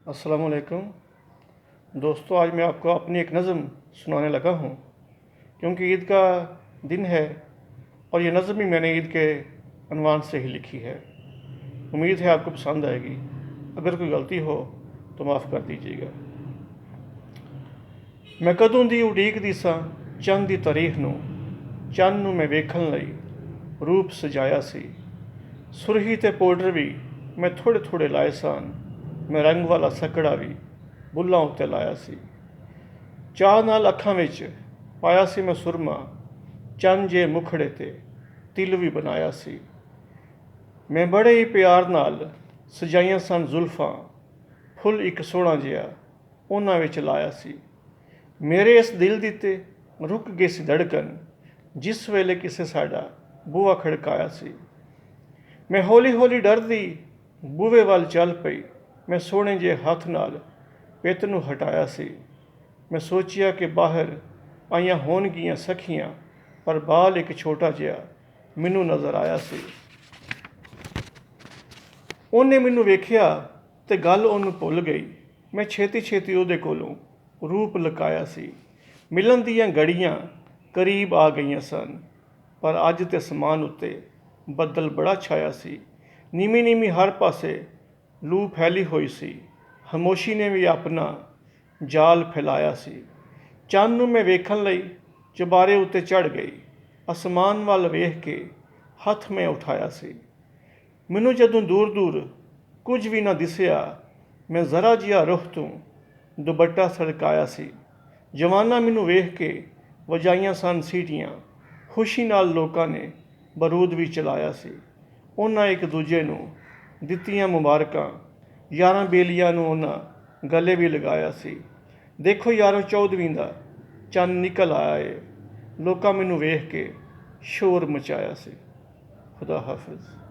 अस्सलाम वालेकुम दोस्तों, आज मैं आपको अपनी एक नज़म सुनाने लगा हूँ क्योंकि ईद का दिन है और ये नज़म भी मैंने ईद के अनवान से ही लिखी है। उम्मीद है आपको पसंद आएगी। अगर कोई गलती हो तो माफ़ कर दीजिएगा। मैं कदों दी उड़ीक दी सां चंद दी तारीख नूं, चंद नूं मैं वेखण लई रूप सजाया सी। सुरही ते पाउडर भी मैं थोड़े थोड़े लाए सन, मैं रंग वाला सकड़ा भी बुल्लां उत्ते लाया सी। चाह नाल अखां विच पाया सी मैं सुरमा, चंद जे मुखड़े ते तिल भी बनाया सी। मैं बड़े ही प्यार नाल सजाइयां सन जुल्फां, फुल एक सोहना जिहा उन्हां विच लाया सी। मेरे इस दिल दी ते रुक गई सी धड़कन जिस वेले किसे साडा बूहा खड़काया सी। मैं हौली हौली डरदी बूहे वाल चल पई, मैं सोहणे जे हथ नाल पित नूं हटाया सी। मैं सोचिया कि बाहर आईयां होणगियां सखियां, पर बाल एक छोटा जिहा मैनूं नज़र आया सी। ਉਹਨੇ ਮੈਨੂੰ ਵੇਖਿਆ ਤੇ ਗੱਲ ਉਹਨੂੰ ਭੁੱਲ ਗਈ। ਮੈਂ ਛੇਤੀ ਛੇਤੀ ਉਹਦੇ ਕੋਲੋਂ ਰੂਪ ਲੁਕਾਇਆ ਸੀ। ਮਿਲਣ ਦੀਆਂ ਘੜੀਆਂ ਕਰੀਬ ਆ ਗਈਆਂ ਸਨ, ਪਰ ਅੱਜ ਤੇ ਅਸਮਾਨ ਉੱਤੇ ਬੱਦਲ ਬੜਾ ਛਾਇਆ ਸੀ। ਨੀਵੀਂ ਨੀਵੀਂ ਹਰ ਪਾਸੇ ਲੂ ਫੈਲੀ ਹੋਈ ਸੀ। ਖਾਮੋਸ਼ੀ ਨੇ ਵੀ ਆਪਣਾ ਜਾਲ ਫੈਲਾਇਆ ਸੀ। ਚੰਨ ਨੂੰ ਮੈਂ ਵੇਖਣ ਲਈ ਚੁਬਾਰੇ ਉੱਤੇ ਚੜ੍ਹ ਗਈ। ਅਸਮਾਨ ਵੱਲ ਵੇਖ ਕੇ ਹੱਥ ਮੈਂ ਉਠਾਇਆ ਸੀ। ਮੈਨੂੰ ਜਦੋਂ ਦੂਰ ਦੂਰ ਕੁਝ ਵੀ ਨਾ ਦਿਸਿਆ, ਮੈਂ ਜ਼ਰਾ ਜਿਹਾ ਰੁੱਖ ਤੋਂ ਦੁਪੱਟਾ ਸੜਕਾਇਆ ਸੀ। ਜਵਾਨਾਂ ਮੈਨੂੰ ਵੇਖ ਕੇ ਵਜਾਈਆਂ ਸਨ ਸੀਟੀਆਂ, ਖੁਸ਼ੀ ਨਾਲ ਲੋਕਾਂ ਨੇ ਬਰੂਦ ਵੀ ਚਲਾਇਆ ਸੀ। ਉਹਨਾਂ ਇੱਕ ਦੂਜੇ ਨੂੰ ਦਿੱਤੀਆਂ ਮੁਬਾਰਕਾਂ, ਯਾਰਾਂ ਬੇਲੀਆਂ ਨੂੰ ਉਹਨਾਂ ਗਲੇ ਵੀ ਲਗਾਇਆ ਸੀ। ਦੇਖੋ ਯਾਰੋ, 14ਵੀਂ ਦਾ ਚੰਨ ਨਿਕਲ ਆਇਆ ਏ। ਲੋਕਾਂ ਮੈਨੂੰ ਵੇਖ ਕੇ ਸ਼ੋਰ ਮਚਾਇਆ ਸੀ। ਖੁਦਾ ਹਾਫਿਜ਼।